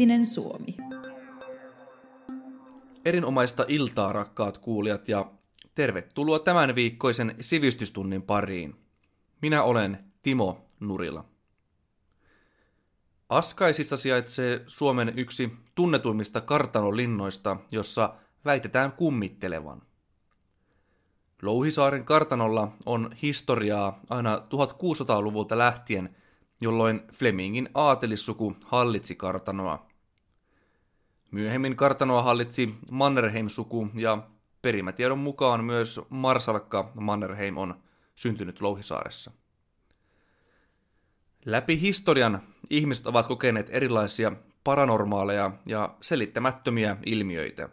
myyttinen Suomi. Erinomaista iltaa, rakkaat kuulijat, ja tervetuloa tämän viikkoisen sivistystunnin pariin. Minä olen Timo Nurila. Askaisissa sijaitsee Suomen yksi tunnetuimmista kartanolinnoista, jossa väitetään kummittelevan. Louhisaaren kartanolla on historiaa aina 1600-luvulta lähtien, jolloin Flemingin aatelissuku hallitsi kartanoa. Myöhemmin kartanoa hallitsi Mannerheim-suku ja perimätiedon mukaan myös marsalkka Mannerheim on syntynyt Louhisaaressa. Läpi historian ihmiset ovat kokeneet erilaisia paranormaaleja ja selittämättömiä ilmiöitä.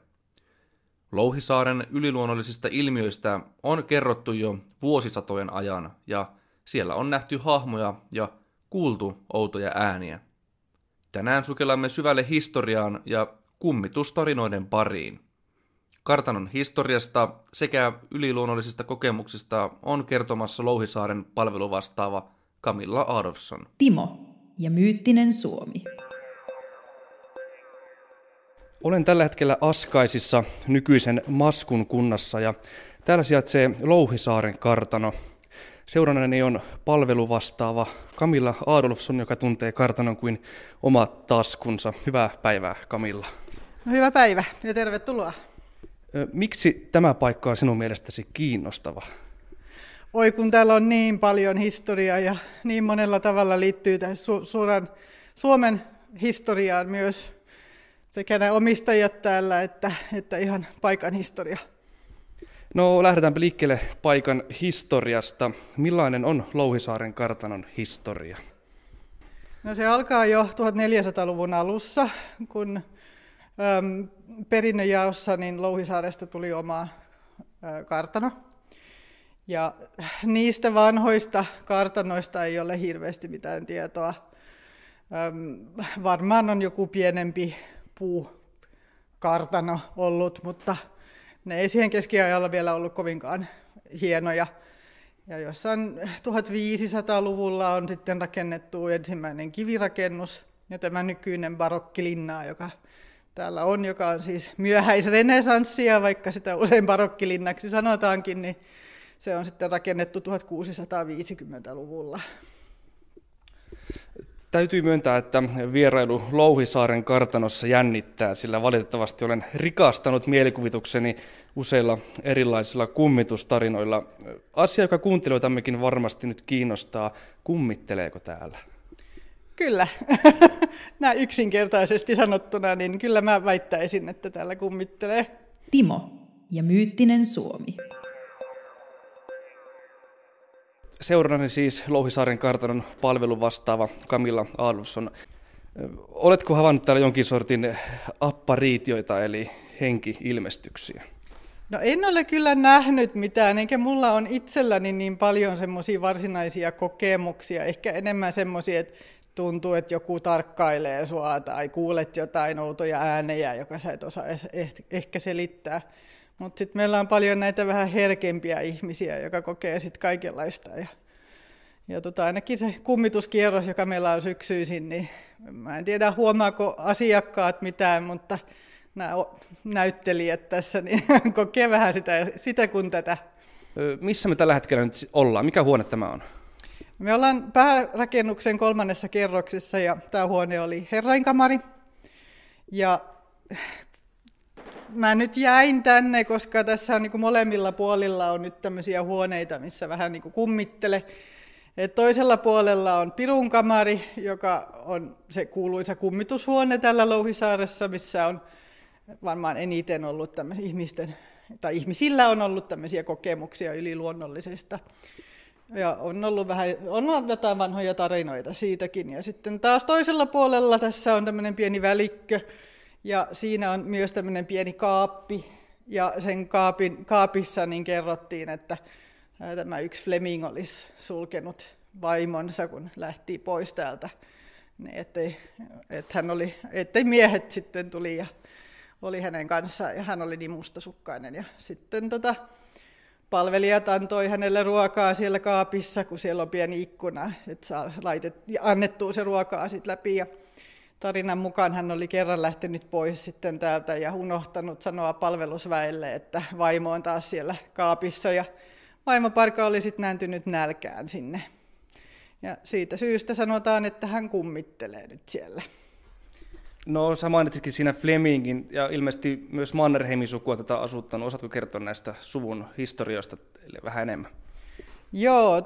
Louhisaaren yliluonnollisista ilmiöistä on kerrottu jo vuosisatojen ajan ja siellä on nähty hahmoja ja kuultu outoja ääniä. Tänään sukellamme syvälle historiaan ja kummitustarinoiden pariin. Kartanon historiasta sekä yliluonnollisista kokemuksista on kertomassa Louhisaaren palveluvastaava Camilla Adolfsson. Timo ja myyttinen Suomi. Olen tällä hetkellä Askaisissa, nykyisen Maskun kunnassa, ja täällä sijaitsee Louhisaaren kartano. Seurannani on palveluvastaava Camilla Adolfsson, joka tuntee kartanon kuin omat taskunsa. Hyvää päivää, Camilla. No, hyvää päivää ja tervetuloa. Miksi tämä paikka on sinun mielestäsi kiinnostava? Oi, kun täällä on niin paljon historiaa ja niin monella tavalla liittyy tähän Suomen historiaan myös sekä nämä omistajat täällä että ihan paikan historia. No, lähdetäänpä liikkeelle paikan historiasta. Millainen on Louhisaaren kartanon historia? No, se alkaa jo 1400-luvun alussa, kun perinnönjaossa niin Louhisaaresta tuli oma kartano. Ja niistä vanhoista kartanoista ei ole hirveästi mitään tietoa. Varmaan on joku pienempi puukartano ollut, mutta ne ei siihen keskiajalla vielä ollut kovinkaan hienoja. Ja jossain 1500-luvulla on sitten rakennettu ensimmäinen kivirakennus ja tämä nykyinen barokkilinna, joka täällä on, joka on siis myöhäisrenesanssia, vaikka sitä usein barokkilinnaksi sanotaankin, niin se on sitten rakennettu 1650-luvulla. Täytyy myöntää, että vierailu Louhisaaren kartanossa jännittää, sillä valitettavasti olen rikastanut mielikuvitukseni useilla erilaisilla kummitustarinoilla. Asia, joka kuuntelijoitammekin varmasti nyt kiinnostaa, kummitteleeko täällä? Kyllä. Näin yksinkertaisesti sanottuna, niin kyllä mä väittäisin, että täällä kummittelee. Timo ja myyttinen Suomi. Seurannani siis Louhisaaren kartanon palvelun vastaava Camilla Adolfsson. Oletko havainnut täällä jonkin sortin appariitioita eli henki-ilmestyksiä? No, en ole kyllä nähnyt mitään, eikä mulla on itselläni niin paljon semmoisia varsinaisia kokemuksia. Ehkä enemmän semmoisia, että tuntuu, että joku tarkkailee sua tai kuulet jotain outoja äänejä, joka sä et osaa ehkä selittää. Mutta sitten meillä on paljon näitä vähän herkempiä ihmisiä, joka kokee sitten kaikenlaista. Ja ainakin se kummituskierros, joka meillä on syksyisin, niin mä en tiedä huomaako asiakkaat mitään, mutta nämä näyttelijät tässä niin kokee vähän sitä kuin tätä. Missä me tällä hetkellä nyt ollaan? Mikä huone tämä on? Me ollaan päärakennuksen 3. kerroksessa ja tämä huone oli herrainkamari. Ja mä nyt jäin tänne, koska tässä on niin molemmilla puolilla on nyt tämmöisiä huoneita, missä vähän niin kummittele. Et toisella puolella on pirunkamari, joka on se kuuluisa kummitushuone tällä Louhisaaressa, missä on varmaan eniten ollut ihmisillä on ollut tämmöisiä kokemuksia yliluonnollisesta. Ja on ollut jotain vanhoja tarinoita siitäkin. Ja sitten taas toisella puolella tässä on tämmöinen pieni välikkö, ja siinä on myös tämmöinen pieni kaappi, ja sen kaapissa niin kerrottiin, että tämä yksi Fleming olisi sulkenut vaimonsa, kun lähti pois täältä, ettei miehet sitten tuli ja oli hänen kanssaan, ja hän oli niin mustasukkainen. Ja sitten palvelijat antoi hänelle ruokaa siellä kaapissa, kun siellä on pieni ikkuna, että saa annettua se ruokaa sitten läpi. Ja tarinan mukaan hän oli kerran lähtenyt pois sitten täältä ja unohtanut sanoa palvelusväelle, että vaimo on taas siellä kaapissa ja vaimoparka oli sitten nääntynyt nälkään sinne. Ja siitä syystä sanotaan, että hän kummittelee nyt siellä. No sä mainitsitkin siinä Flemingin ja ilmeisesti myös Mannerheimin sukua tätä asuttanut. Osaatko kertoa näistä suvun historioista vähän enemmän? Joo,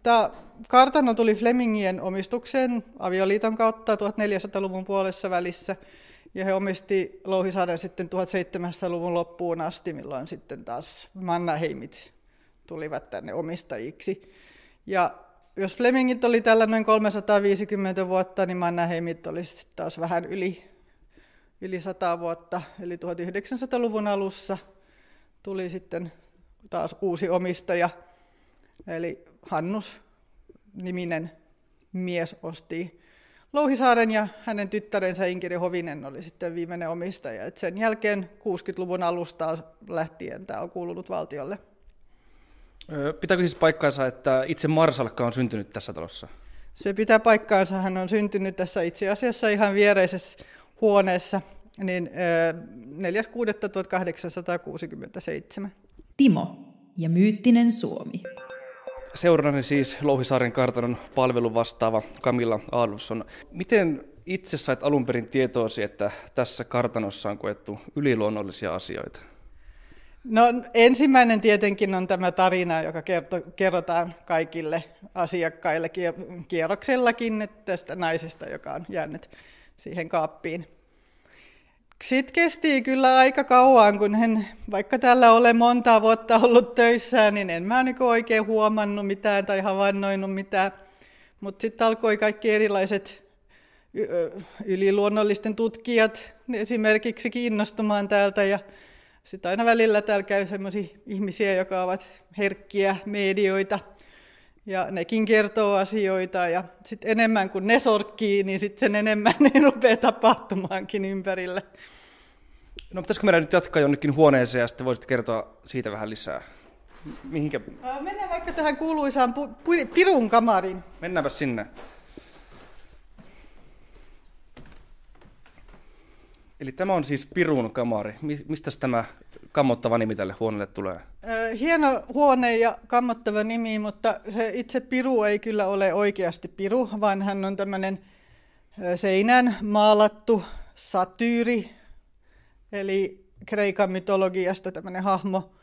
tämä kartano tuli Flemingien omistukseen avioliiton kautta 1400-luvun puolessa välissä. Ja he omisti Louhisaaren sitten 1700-luvun loppuun asti, milloin sitten taas Mannerheimit tulivat tänne omistajiksi. Ja jos Flemingit oli tällä noin 350 vuotta, niin Mannerheimit olisi taas vähän yli 100 vuotta. Eli 1900-luvun alussa tuli sitten taas uusi omistaja. Eli Hannus-niminen mies osti Louhisaaren ja hänen tyttärensä Inkeri Hovinen oli sitten viimeinen omistaja. Et sen jälkeen 60-luvun alusta lähtien tämä on kuulunut valtiolle. Pitääkö siis paikkaansa, että itse Marsalkka on syntynyt tässä talossa? Se pitää paikkaansa. Hän on syntynyt tässä itse asiassa ihan viereisessä huoneessa niin 4.6.1867. Timo ja myyttinen Suomi. Seurannani siis Louhisaaren kartanon palvelun vastaava Camilla Adolfsson. Miten itse sait alun perin tietoosi, että tässä kartanossa on koettu yliluonnollisia asioita? No ensimmäinen tietenkin on tämä tarina, joka kerrotaan kaikille asiakkaille kierroksellakin, että tästä naisesta, joka on jäänyt siihen kaappiin. Sitten kesti kyllä aika kauan, kun vaikka täällä olen monta vuotta ollut töissä, niin en mä niin oikein huomannut mitään tai havainnoinut mitään. Mutta sitten alkoi kaikki erilaiset yliluonnollisten tutkijat esimerkiksi kiinnostumaan täältä. Ja sitten aina välillä täällä käy sellaisia ihmisiä, jotka ovat herkkiä medioita. Ja nekin kertoo asioita ja sitten enemmän kuin ne sorkkii, niin sitten sen enemmän ne rupeaa tapahtumaankin ympärillä. No pitäisikö meidän nyt jatkaa jonnekin huoneeseen ja sitten voisit kertoa siitä vähän lisää? Mihinkä? Mennään vaikka tähän kuuluisaan pirun kamariin. Mennäänpä sinne. Eli tämä on siis pirun kamari. Mistä tämä kammottava nimi tälle huoneelle tulee? Hieno huone ja kammottava nimi, mutta se itse piru ei kyllä ole oikeasti piru, vaan hän on tämmöinen seinään maalattu satyyri, eli Kreikan mytologiasta tämmöinen hahmo,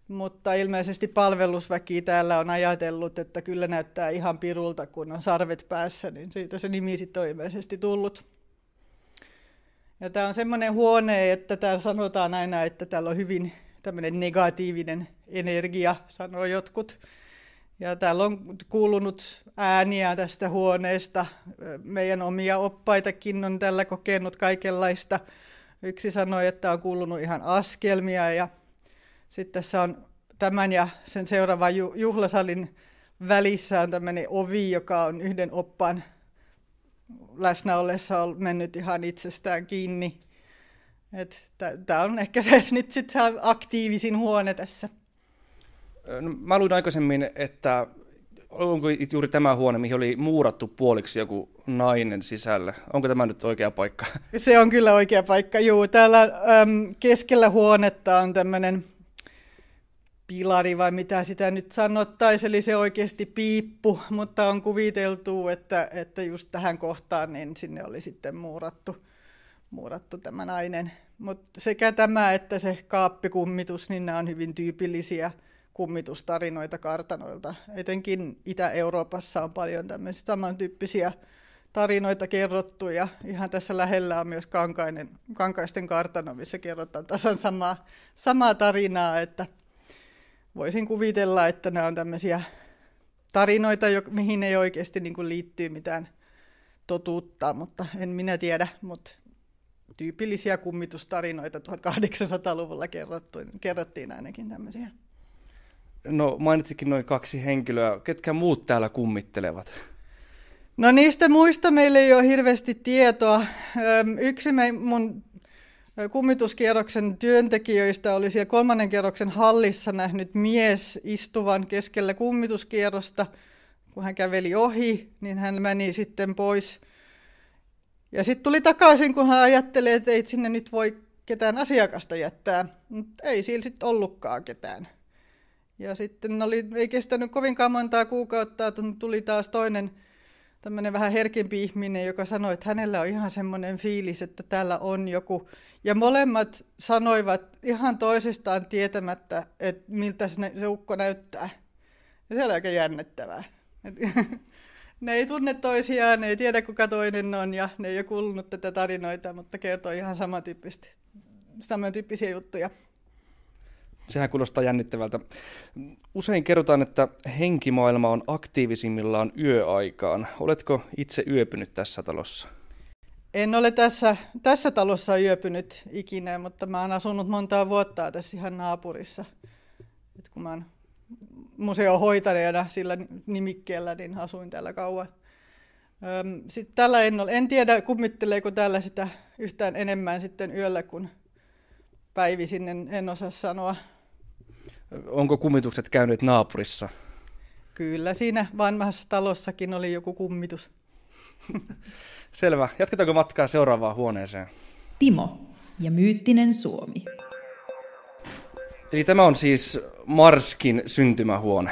mutta ilmeisesti palvelusväki täällä on ajatellut, että kyllä näyttää ihan pirulta, kun on sarvet päässä, niin siitä se nimi sitten on ilmeisesti tullut. Ja tämä on semmoinen huone, että täällä sanotaan aina, että täällä on hyvin tämmöinen negatiivinen energia, sanoo jotkut. Ja täällä on kuulunut ääniä tästä huoneesta. Meidän omia oppaitakin on tällä kokenut kaikenlaista. Yksi sanoi, että on kuulunut ihan askelmia. Ja sitten tässä on tämän ja sen seuraavan juhlasalin välissä on tämmöinen ovi, joka on yhden oppaan läsnä ollessa on mennyt ihan itsestään kiinni. Tämä on ehkä nyt sit se aktiivisin huone tässä. No, mä luin aikaisemmin, että onko juuri tämä huone, mihin oli muurattu puoliksi joku nainen sisällä. Onko tämä nyt oikea paikka? Se on kyllä oikea paikka, juu. Täällä keskellä huonetta on tämmöinen pilari vai mitä sitä nyt sanottaisiin, eli se oikeasti piippu, mutta on kuviteltu, että just tähän kohtaan niin sinne oli sitten muurattu tämä nainen. Mutta sekä tämä että se kaappikummitus, niin nämä on hyvin tyypillisiä kummitustarinoita kartanoilta. Etenkin Itä-Euroopassa on paljon tämmöisiä samantyyppisiä tarinoita kerrottu, ja ihan tässä lähellä on myös Kankaisten kartano, missä kerrotaan tasan samaa tarinaa, että voisin kuvitella, että nämä on tämmöisiä tarinoita, mihin ei oikeasti niin kuin liittyy mitään totuutta, mutta en minä tiedä, mutta tyypillisiä kummitustarinoita 1800-luvulla kerrottiin ainakin tämmöisiä. No mainitsikin noin 2 henkilöä. Ketkä muut täällä kummittelevat? No niistä muista meillä ei ole hirveästi tietoa. Yksi mun kummituskierroksen työntekijöistä oli siellä 3. kerroksen hallissa nähnyt mies istuvan keskellä kummituskierrosta. Kun hän käveli ohi, niin hän meni sitten pois Ja sitten tuli takaisin, kun hän ajatteli, että ei sinne nyt voi ketään asiakasta jättää. Mutta ei siellä sitten ollutkaan ketään. Ja sitten ei kestänyt kovinkaan montaa kuukautta, tuli taas toinen tämmöinen vähän herkempi ihminen, joka sanoi, että hänellä on ihan semmoinen fiilis, että täällä on joku. Ja molemmat sanoivat ihan toisestaan tietämättä, että miltä se ukko näyttää. Ja se oli aika jännittävää. Ne ei tunne toisiaan, ne ei tiedä kuka toinen on ja ne ei ole kuullut tätä tarinoita, mutta kertoo ihan samantyyppisiä juttuja. Sehän kuulostaa jännittävältä. Usein kerrotaan, että henkimaailma on aktiivisimmillaan yöaikaan. Oletko itse yöpynyt tässä talossa? En ole tässä talossa yöpynyt ikinä, mutta mä oon asunut montaa vuotta tässä ihan naapurissa. Et kun mä oon museohoitajana sillä nimikkeellä, niin asuin täällä kauan. Sitten täällä en tiedä, kummitteleeko täällä sitä yhtään enemmän sitten yöllä kuin päivisin, en osaa sanoa. Onko kummitukset käyneet naapurissa? Kyllä, siinä vanhassa talossakin oli joku kummitus. Selvä. Jatketaanko matkaa seuraavaan huoneeseen? Timo ja myyttinen Suomi. Eli tämä on siis Marskin syntymähuone.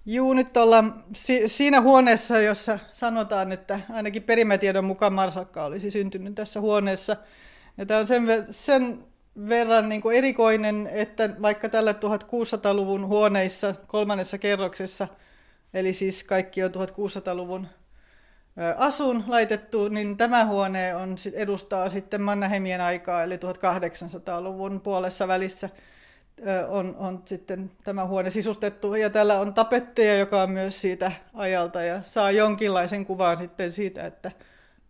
Juu, nyt ollaan siinä huoneessa, jossa sanotaan, että ainakin perimätiedon mukaan Marsalkka olisi syntynyt tässä huoneessa. Ja tämä on sen verran niin kuin erikoinen, että vaikka tällä 1600-luvun huoneissa 3. kerroksessa, eli siis kaikki on 1600-luvun asuun laitettu, niin tämä huone edustaa sitten Mannerheimien aikaa, eli 1800-luvun puolessa välissä on sitten tämä huone sisustettu. Ja täällä on tapetteja, joka on myös siitä ajalta, ja saa jonkinlaisen kuvan sitten siitä, että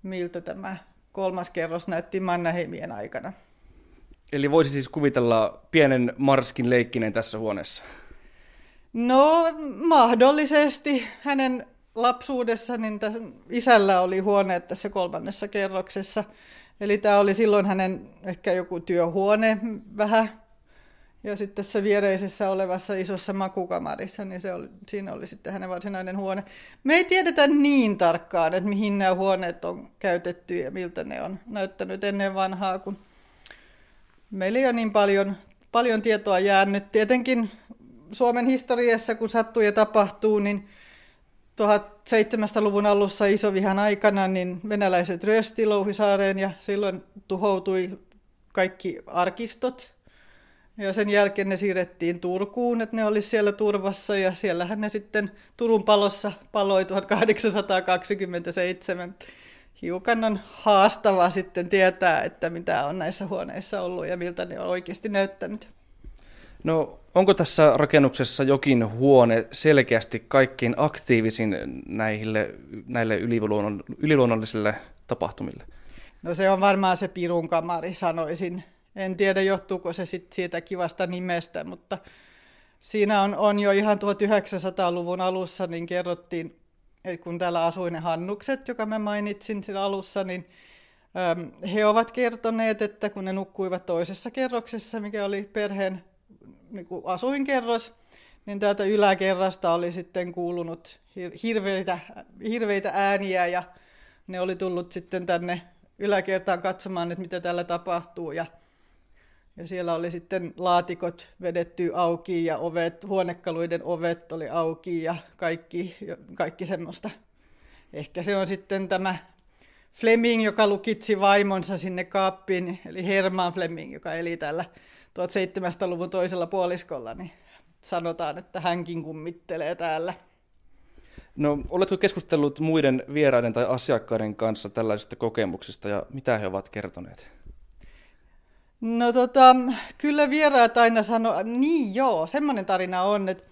miltä tämä 3. kerros näytti Mannerheimien aikana. Eli voisi siis kuvitella pienen Marskin leikkinen tässä huoneessa? No, mahdollisesti. Hänen lapsuudessa niin isällä oli huoneet tässä 3. kerroksessa. Eli tämä oli silloin hänen ehkä joku työhuone vähän. Ja sitten tässä viereisessä olevassa isossa makukamarissa, niin siinä oli sitten hänen varsinainen huone. Me ei tiedetä niin tarkkaan, että mihin nämä huoneet on käytetty ja miltä ne on näyttänyt ennen vanhaa, kun meillä ei ole niin paljon tietoa jäänyt. Tietenkin Suomen historiassa, kun sattuu ja tapahtuu, niin 1700-luvun alussa isovihan aikana niin venäläiset ryösti Louhisaareen ja silloin tuhoutui kaikki arkistot. Ja sen jälkeen ne siirrettiin Turkuun, että ne olisi siellä turvassa ja siellähän ne sitten Turun palossa paloi 1827. Hiukan on haastava sitten tietää, että mitä on näissä huoneissa ollut ja miltä ne on oikeasti näyttänyt. No, onko tässä rakennuksessa jokin huone selkeästi kaikkein aktiivisin näille yliluonnollisille tapahtumille? No se on varmaan se Pirun kamari, sanoisin. En tiedä, johtuuko se sitten siitä kivasta nimestä, mutta siinä on jo ihan 1900-luvun alussa, niin kerrottiin, että kun täällä asui ne Hannukset, joka mä mainitsin siinä alussa, niin he ovat kertoneet, että kun ne nukkuivat toisessa kerroksessa, mikä oli perheen niin kuin asuinkerros, niin täältä yläkerrasta oli sitten kuulunut hirveitä ääniä ja ne oli tullut sitten tänne yläkertaan katsomaan, että mitä täällä tapahtuu ja siellä oli sitten laatikot vedetty auki ja huonekaluiden ovet oli auki ja kaikki semmoista. Ehkä se on sitten tämä Fleming, joka lukitsi vaimonsa sinne kaappiin, eli Herman Fleming, joka eli täällä 1700-luvun toisella puoliskolla, niin sanotaan, että hänkin kummittelee täällä. No, oletko keskustellut muiden vieraiden tai asiakkaiden kanssa tällaisista kokemuksista ja mitä he ovat kertoneet? No kyllä vieraat aina sanoo, niin joo, semmoinen tarina on, että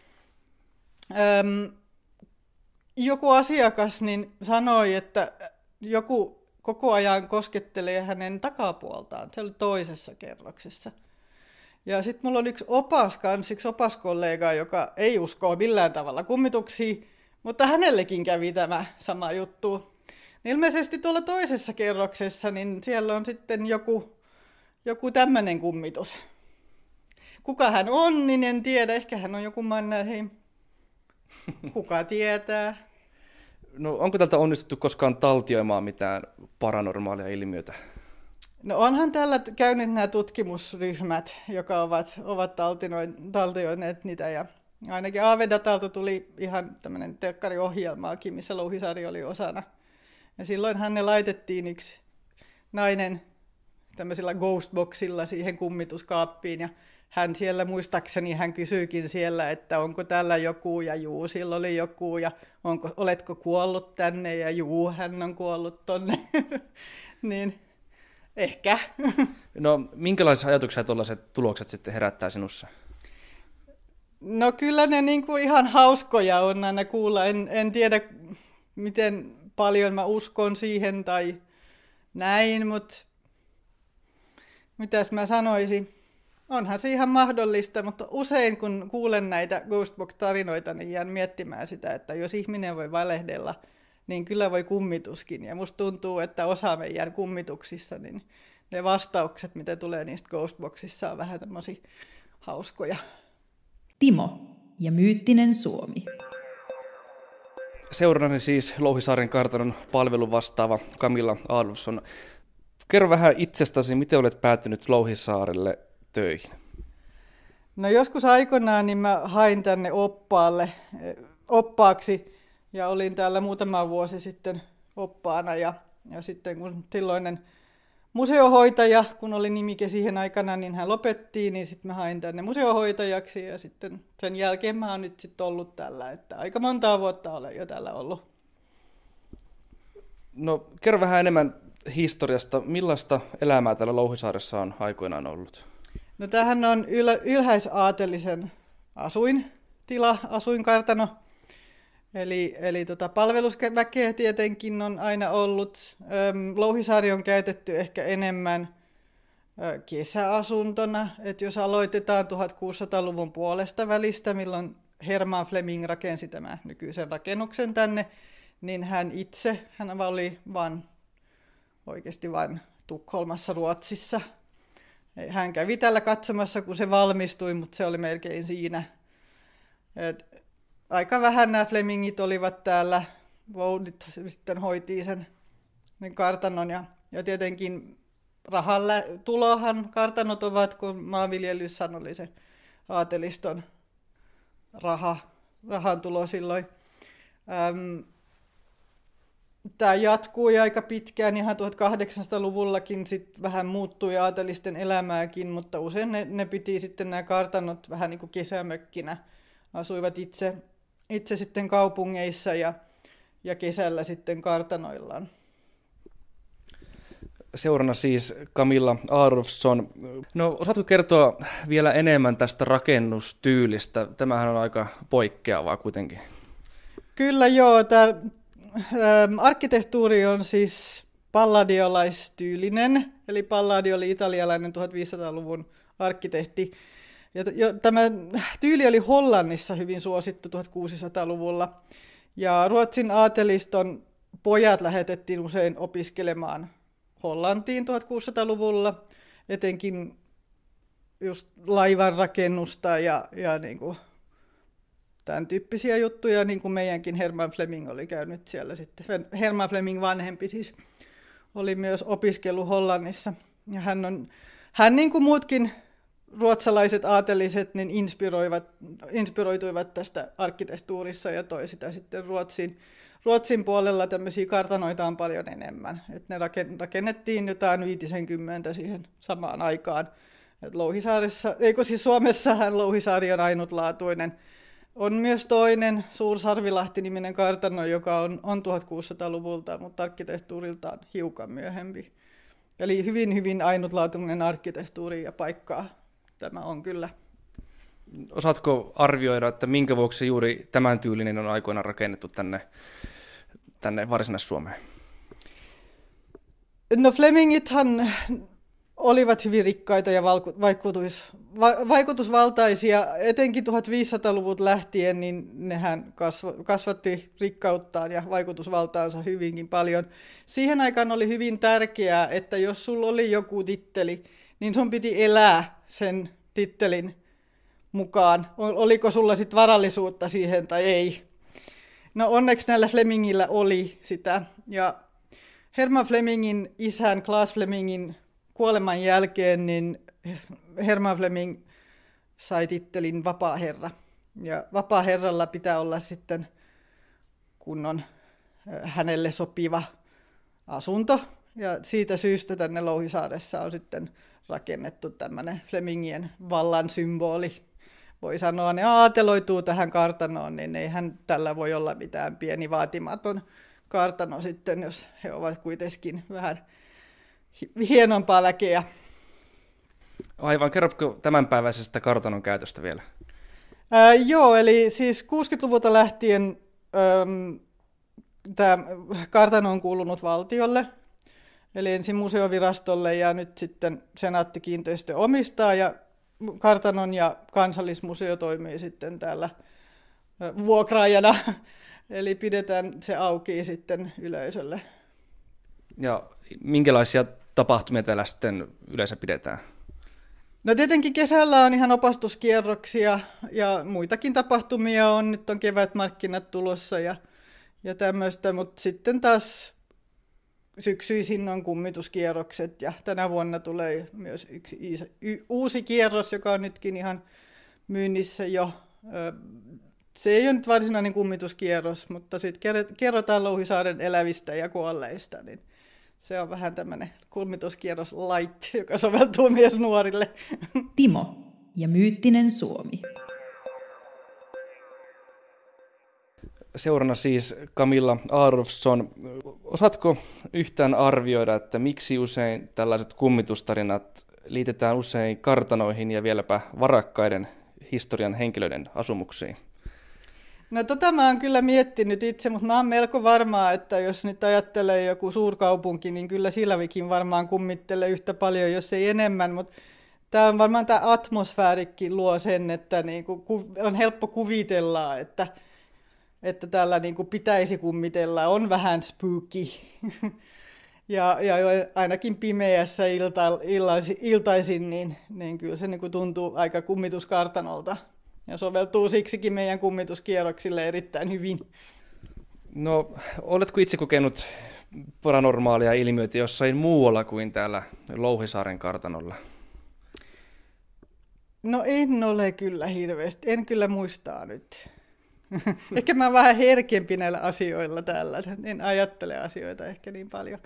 joku asiakas niin sanoi, että joku koko ajan koskettelee hänen takapuoltaan, se oli toisessa kerroksessa. Ja sitten mulla oli yksi opaskollega, joka ei usko millään tavalla kummituksiin, mutta hänellekin kävi tämä sama juttu. Ilmeisesti tuolla toisessa kerroksessa, niin siellä on sitten joku tämmöinen kummitus. Kuka hän on, niin en tiedä. Ehkä hän on joku Mannerheim. Kuka tietää? No onko tältä onnistuttu koskaan taltioimaan mitään paranormaalia ilmiötä? No onhan täällä käynyt nämä tutkimusryhmät, jotka ovat taltioineet niitä, ja ainakin Aavedatalta tuli ihan tämmöinen telkkariohjelmaakin, missä Louhisaari oli osana. Ja silloinhan ne laitettiin yksi nainen tämmöisillä ghostboxilla siihen kummituskaappiin, ja hän siellä muistaakseni, hän kysyikin siellä, että onko täällä joku, ja juu, sillä oli joku, ja oletko kuollut tänne, ja juu, hän on kuollut tonne. Niin ehkä. No minkälaisia ajatuksia tuollaiset tulokset sitten herättää sinussa? No kyllä ne niin kuin ihan hauskoja on aina kuulla. En tiedä, miten paljon mä uskon siihen tai näin, mutta mitäs mä sanoisin? Onhan se ihan mahdollista, mutta usein kun kuulen näitä Ghostbox-tarinoita, niin jään miettimään sitä, että jos ihminen voi valehdella, niin kyllä voi kummituskin. Ja musta tuntuu, että osa meidän kummituksista, niin ne vastaukset, mitä tulee niistä Ghostboxissa, on vähän tämmöisiä hauskoja. Timo ja myyttinen Suomi. Seurannani siis Louhisaaren kartanon palvelun vastaava Camilla Adolfsson. Kerro vähän itsestäsi, miten olet päätynyt Louhisaarelle töihin? No joskus aikoinaan niin mä hain tänne oppaaksi ja olin täällä muutama vuosi sitten oppaana ja sitten kun silloinen museohoitaja, kun oli nimike siihen aikana, niin hän lopettiin, niin sitten mä hain tänne museohoitajaksi ja sitten sen jälkeen mä oon nyt sitten ollut tällä, että aika montaa vuotta olen jo täällä ollut. No kerro vähän enemmän historiasta. Millaista elämää täällä Louhisaaressa on aikoinaan ollut? No tämähän on ylhäisaatelisen asuinkartano. Eli palvelusväkeä tietenkin on aina ollut. Louhisaari on käytetty ehkä enemmän kesäasuntona. Et jos aloitetaan 1600-luvun puolesta välistä, milloin Herman Fleming rakensi tämän nykyisen rakennuksen tänne, niin hän oli oikeasti vain Tukholmassa Ruotsissa. Hän kävi täällä katsomassa, kun se valmistui, mutta se oli melkein siinä. Aika vähän nämä Flemingit olivat täällä. Voudit sitten hoitii sen kartanon. Ja tietenkin tulohan kartanot ovat, kun maanviljelyshän oli se aateliston rahan tulo silloin. Tämä jatkui aika pitkään, ihan 1800-luvullakin sit vähän muuttui aatelisten elämääkin, mutta usein ne piti sitten nämä kartanot vähän niin kuin kesämökkinä. Asuivat itse sitten kaupungeissa ja kesällä sitten kartanoillaan. Seurana siis Camilla Adolfsson. No osaatko kertoa vielä enemmän tästä rakennustyylistä? Tämähän on aika poikkeavaa kuitenkin. Kyllä joo. Tämä arkkitehtuuri on siis palladiolaistyylinen. Eli Palladio oli italialainen 1500-luvun arkkitehti. Tämä tyyli oli Hollannissa hyvin suosittu 1600-luvulla. Ja Ruotsin aateliston pojat lähetettiin usein opiskelemaan Hollantiin 1600-luvulla, etenkin just laivanrakennusta ja niin kuin tämän tyyppisiä juttuja, niin kuin meidänkin Herman Fleming oli käynyt siellä sitten. Herman Fleming vanhempi siis oli myös opiskellut Hollannissa. Ja hän niin kuin muutkin ruotsalaiset aateliset niin inspiroituivat tästä arkkitehtuurissa ja toi sitä sitten Ruotsin puolella tämmöisiä kartanoita on paljon enemmän. Et ne rakennettiin jotain 50 siihen samaan aikaan. Suomessahan Louhisaari on ainutlaatuinen. On myös toinen Suursarvilahti-niminen kartano, joka on 1600-luvulta, mutta arkkitehtuuriltaan hiukan myöhempi. Eli hyvin, hyvin ainutlaatuinen arkkitehtuuri ja paikkaa tämä on kyllä. Osaatko arvioida, että minkä vuoksi juuri tämän tyylinen on aikoinaan rakennettu tänne Varsinais-Suomeen? No Flemingithan olivat hyvin rikkaita ja vaikutusvaltaisia. Etenkin 1500-luvut lähtien, niin nehän kasvatti rikkauttaan ja vaikutusvaltaansa hyvinkin paljon. Siihen aikaan oli hyvin tärkeää, että jos sulla oli joku titteli, niin sun piti elää sen tittelin mukaan. Oliko sulla sitten varallisuutta siihen tai ei. No onneksi näillä Flemingillä oli sitä. Ja Herman Flemingin isän, Claes Flemingin kuoleman jälkeen, niin Herman Fleming sai tittelin vapaaherra. Ja vapaaherralla pitää olla sitten kunnon hänelle sopiva asunto. Ja siitä syystä tänne Louhisaaressa on sitten rakennettu tämmöinen Flemingien vallan symboli. Voi sanoa, ne aateloituu tähän kartanoon, niin eihän tällä voi olla mitään pieni vaatimaton kartano sitten, jos he ovat kuitenkin vähän hienompaa väkeä. Aivan, kerrotko tämänpäiväisestä kartanon käytöstä vielä? Joo, eli siis 60-luvulta lähtien tämä kartano on kuulunut valtiolle, eli ensin museovirastolle ja nyt sitten Senaatti-kiinteistö omistaa ja kartanon ja kansallismuseo toimii sitten täällä vuokraajana, eli pidetään se auki sitten yleisölle. Ja minkälaisia tapahtumia täällä sitten yleensä pidetään? No tietenkin kesällä on ihan opastuskierroksia ja muitakin tapahtumia on. Nyt on kevätmarkkinat tulossa ja tämmöistä, mutta sitten taas syksyisin on kummituskierrokset ja tänä vuonna tulee myös yksi uusi kierros, joka on nytkin ihan myynnissä jo. Se ei ole nyt varsinainen kummituskierros, mutta sitten kerrotaan Louhisaaren elävistä ja kuolleista, niin se on vähän tämmöinen kummituskierros light, joka soveltuu myös nuorille. Timo ja myyttinen Suomi. Seurana siis Camilla Adolfsson. Osaatko yhtään arvioida, että miksi usein tällaiset kummitustarinat liitetään usein kartanoihin ja vieläpä varakkaiden historian henkilöiden asumuksiin? No mä oon kyllä miettinyt itse, mutta mä oon melko varmaa, että jos nyt ajattelee joku suurkaupunki, niin kyllä Silavikin varmaan kummittelee yhtä paljon, jos ei enemmän, mutta tämä on varmaan tämä atmosfäärikin luo sen, että niinku on helppo kuvitella, että täällä niinku pitäisi kummitella, on vähän spooky. ja ainakin pimeässä iltaisin, niin kyllä se niinku tuntuu aika kummituskartanolta. Ja soveltuu siksikin meidän kummituskierroksille erittäin hyvin. No, oletko itse kokenut paranormaalia ilmiöitä jossain muualla kuin täällä Louhisaaren kartanolla? No en ole kyllä hirveästi, en kyllä muistaa nyt. Ehkä mä oon vähän herkempi näillä asioilla täällä, en ajattele asioita ehkä niin paljon.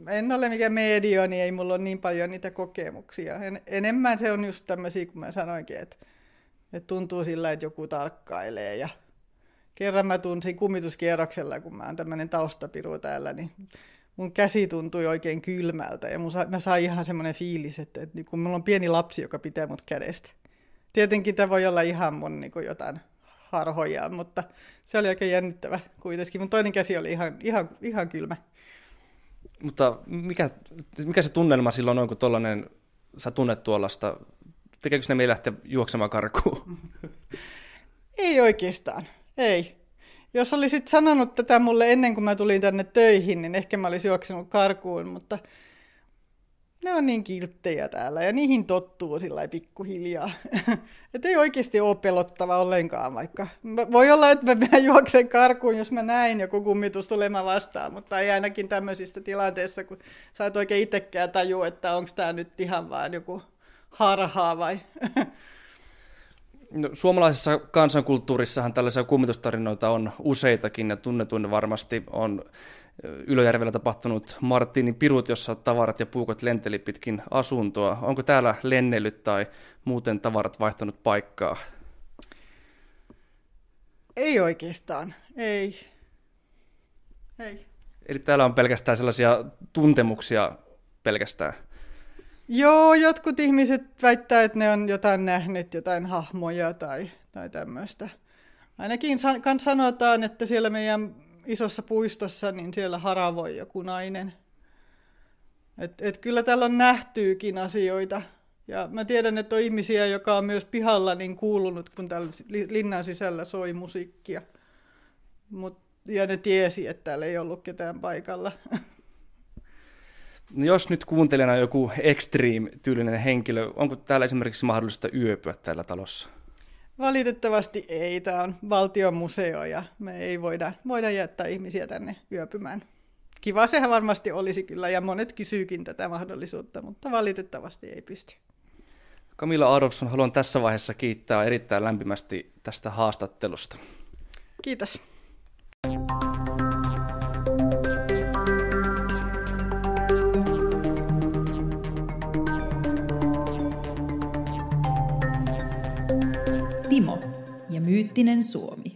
En ole mikään medio, niin ei mulla ole niin paljon niitä kokemuksia. Enemmän se on just tämmöisiä, kun mä sanoinkin, että tuntuu sillä, että joku tarkkailee. Ja kerran mä tunsin kummituskierroksella, kun mä oon tämmöinen taustapiru täällä, niin mun käsi tuntui oikein kylmältä. Ja mä sain ihan semmoinen fiilis, että kun mulla on pieni lapsi, joka pitää mut kädestä. Tietenkin tämä voi olla ihan mun niin jotain harhoja, mutta se oli oikein jännittävä kuitenkin. Mun toinen käsi oli ihan kylmä. Mutta mikä se tunnelma silloin on, kun sä tunnet tuollaista? Tekeekö ne meidän lähteä juoksemaan karkuun? Ei oikeastaan, ei. Jos olisit sanonut tätä mulle ennen kuin mä tulin tänne töihin, niin ehkä mä olisin juoksenut karkuun, mutta ne on niin kilttejä täällä ja niihin tottuu sillä pikkuhiljaa. Että ei oikeasti ole pelottava ollenkaan, vaikka voi olla, että mä juoksen karkuun, jos mä näin joku kummitus tulemaan vastaan, mutta ei ainakin tämmöisistä tilanteissa, kun sä et oikein itsekään tajua, että onko tämä nyt ihan vaan joku harhaa vai? No, suomalaisessa kansankulttuurissahan tällaisia kummitustarinoita on useitakin ja tunnetuin varmasti on Ylöjärvellä tapahtunut Martinin pirut, jossa tavarat ja puukot lenteli pitkin asuntoa. Onko täällä lennellyt tai muuten tavarat vaihtanut paikkaa? Ei oikeastaan, ei. Eli täällä on pelkästään sellaisia tuntemuksia pelkästään? Joo, jotkut ihmiset väittää, että ne on jotain nähnyt, jotain hahmoja tai tämmöistä. Ainakin sanotaan, että siellä meidän isossa puistossa, niin siellä haravoi joku nainen. Et kyllä täällä on nähtyykin asioita. Ja mä tiedän, että on ihmisiä, joka on myös pihalla niin kuulunut, kun täällä linnan sisällä soi musiikkia. Ja ne tiesi, että täällä ei ollut ketään paikalla. No jos nyt kuuntelijana joku extreme-tyylinen henkilö, onko täällä esimerkiksi mahdollista yöpyä täällä talossa? Valitettavasti ei. Tämä on valtion museo ja me ei voida jättää ihmisiä tänne yöpymään. Kiva sehän varmasti olisi kyllä ja monet kysyykin tätä mahdollisuutta, mutta valitettavasti ei pysty. Camilla Adolfsson, haluan tässä vaiheessa kiittää erittäin lämpimästi tästä haastattelusta. Kiitos. Timo ja myyttinen Suomi.